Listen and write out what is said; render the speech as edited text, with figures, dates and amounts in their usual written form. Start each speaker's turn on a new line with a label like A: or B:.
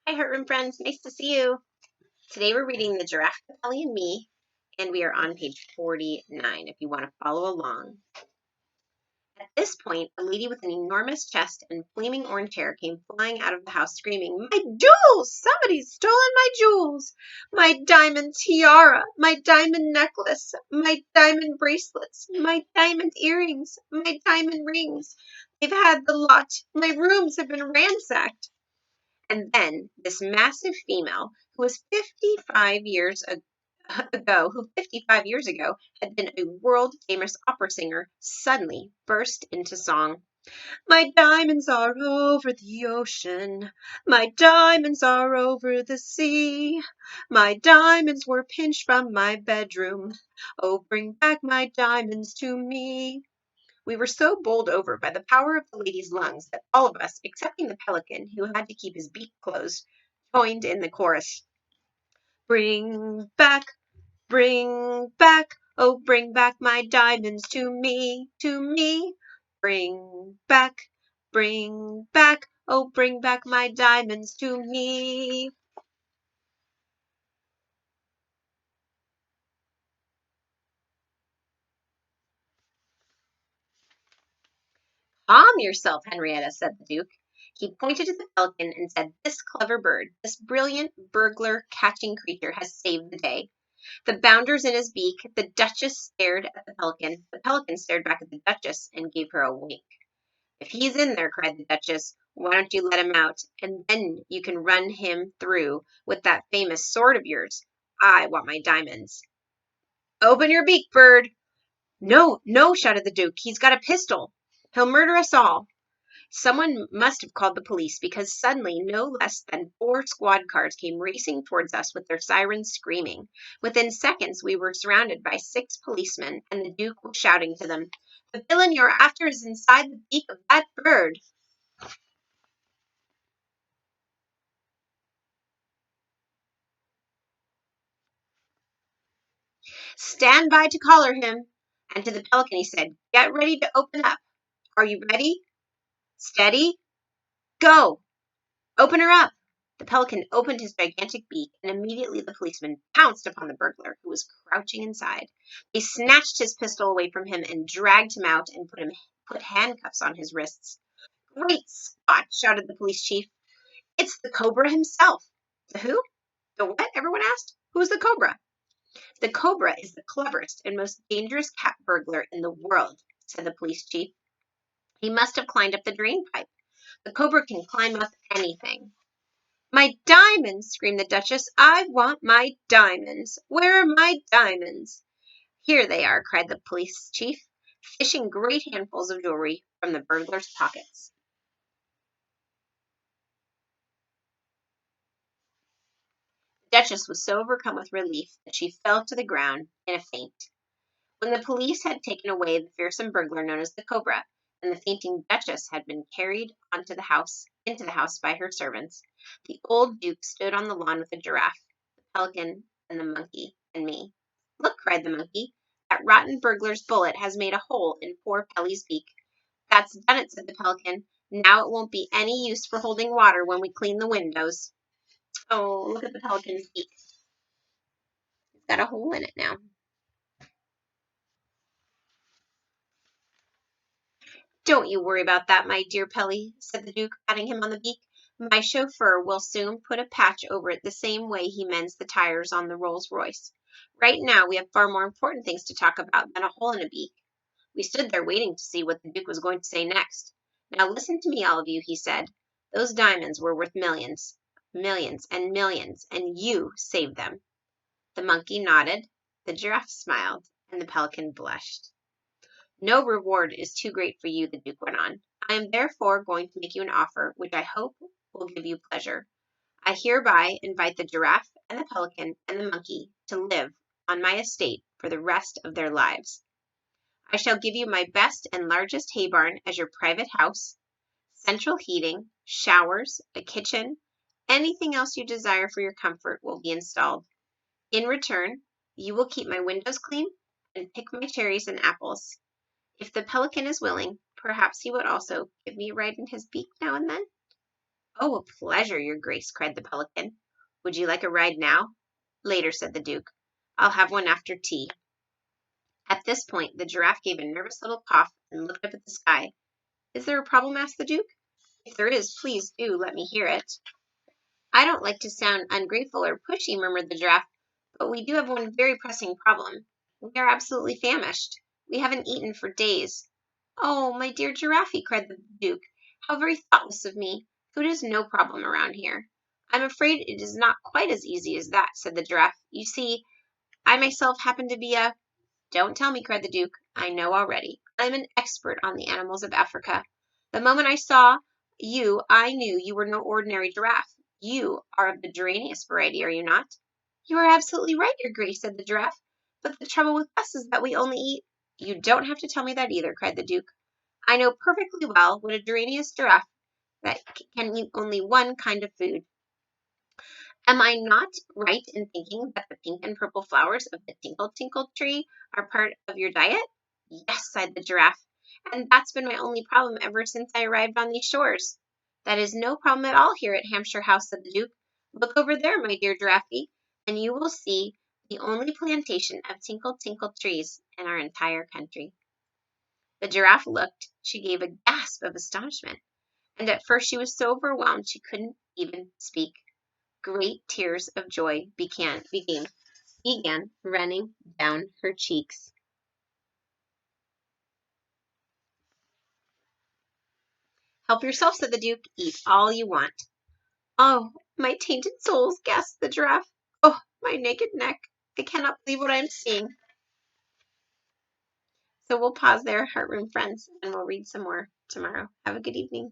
A: Hi, Heartworm friends. Nice to see you. Today we're reading The Giraffe, Pelly, and Me, and we are on page 49 if you want to follow along. At this point, a lady with an enormous chest and flaming orange hair came flying out of the house screaming, "My jewels! Somebody's stolen my jewels! My diamond tiara! My diamond necklace! My diamond bracelets! My diamond earrings! My diamond rings! They've had the lot! My rooms have been ransacked!" And then this massive female, who was 55 years ago, who 55 years ago had been a world famous opera singer, suddenly burst into song. My diamonds are over the ocean. My diamonds are over the sea. My diamonds were pinched from my bedroom. Oh, bring back my diamonds to me. We were so bowled over by the power of the lady's lungs that all of us, excepting the pelican, who had to keep his beak closed, joined in the chorus. Bring back, oh, bring back my diamonds to me, to me. Bring back, oh, bring back my diamonds to me. Calm yourself, Henrietta, said the Duke. He pointed to the pelican and said, "This clever bird, this brilliant burglar-catching creature has saved the day." The bounders in his beak, the Duchess stared at the pelican stared back at the Duchess and gave her a wink. "If he's in there," cried the Duchess, "why don't you let him out, and then you can run him through with that famous sword of yours. I want my diamonds." "Open your beak, bird." "No, no," shouted the Duke. "He's got a pistol. He'll murder us all." Someone must have called the police, because suddenly no less than 4 squad cars came racing towards us with their sirens screaming. Within seconds we were surrounded by 6 policemen, and the Duke was shouting to them, "The villain you're after is inside the beak of that bird." "Stand by to collar him." And to the pelican he said, "Get ready to open up. Are you ready? Steady? Go! Open her up." The pelican opened his gigantic beak, and immediately the policeman pounced upon the burglar, who was crouching inside. They snatched his pistol away from him and dragged him out and put handcuffs on his wrists. "Great Scott!" shouted the police chief. "It's the cobra himself." "The who? The what?" everyone asked. "Who's the cobra?" "The cobra is the cleverest and most dangerous cat burglar in the world," said the police chief. "He must have climbed up the drain pipe. The cobra can climb up anything." "My diamonds!" screamed the Duchess. "I want my diamonds! Where are my diamonds?" "Here they are!" cried the police chief, fishing great handfuls of jewelry from the burglar's pockets. The Duchess was so overcome with relief that she fell to the ground in a faint. When the police had taken away the fearsome burglar known as the Cobra, and the fainting Duchess had been carried into the house by her servants, the old Duke stood on the lawn with the Giraffe, the Pelican, and the Monkey, and me. "Look," cried the Monkey, "that rotten burglar's bullet has made a hole in poor Pelly's beak." "That's done it," said the Pelican. "Now it won't be any use for holding water when we clean the windows." Oh, look at the Pelican's beak. It's got a hole in it now. "Don't you worry about that, my dear Pelly," said the Duke, patting him on the beak. "My chauffeur will soon put a patch over it the same way he mends the tires on the Rolls Royce. Right now we have far more important things to talk about than a hole in a beak." We stood there waiting to see what the Duke was going to say next. "Now listen to me, all of you," he said. "Those diamonds were worth millions, millions and millions, and you saved them." The Monkey nodded, the Giraffe smiled, and the Pelican blushed. "No reward is too great for you," the Duke went on. "I am therefore going to make you an offer which I hope will give you pleasure. I hereby invite the Giraffe and the Pelican and the Monkey to live on my estate for the rest of their lives. I shall give you my best and largest hay barn as your private house, central heating, showers, a kitchen, anything else you desire for your comfort will be installed. In return, you will keep my windows clean and pick my cherries and apples. If the Pelican is willing, perhaps he would also give me a ride in his beak now and then." Oh, a pleasure, your grace, cried the pelican. Would you like a ride now? Later, said the Duke. I'll have one after tea. At this point, the giraffe gave a nervous little cough and looked up at the sky. Is there a problem? Asked the Duke. If there is, please do let me hear it. I don't like to sound ungrateful or pushy, murmured the giraffe, but we do have one very pressing problem. We are absolutely famished. We haven't eaten for days. Oh, my dear Giraffe, cried the Duke, how very thoughtless of me. Food is no problem around here. I'm afraid it is not quite as easy as that, said the Giraffe. You see, I myself happen to be a... Don't tell me, cried the Duke. I know already. I'm an expert on the animals of Africa. The moment I saw you, I knew you were no ordinary giraffe. You are of the geranious variety, are you not? You are absolutely right, your grace, said the giraffe. But the trouble with us is that we only eat... You don't have to tell me that either, cried the Duke. I know perfectly well what a geranious giraffe that can eat only one kind of food. Am I not right in thinking that the pink and purple flowers of the tinkle tinkle tree are part of your diet? Yes, sighed the giraffe, and that's been my only problem ever since I arrived on these shores. That is no problem at all here at Hampshire House, said the Duke. Look over there, my dear Giraffe, and you will see the only plantation of tinkle tinkle trees in our entire country. The giraffe looked. She gave a gasp of astonishment, and at first she was so overwhelmed she couldn't even speak. Great tears of joy began running down her cheeks. Help yourself, said the Duke. Eat all you want. Oh, my tainted souls, gasped the giraffe. Oh, my naked neck. I cannot believe what I am seeing. So we'll pause there, Heartroom friends, and we'll read some more tomorrow. Have a good evening.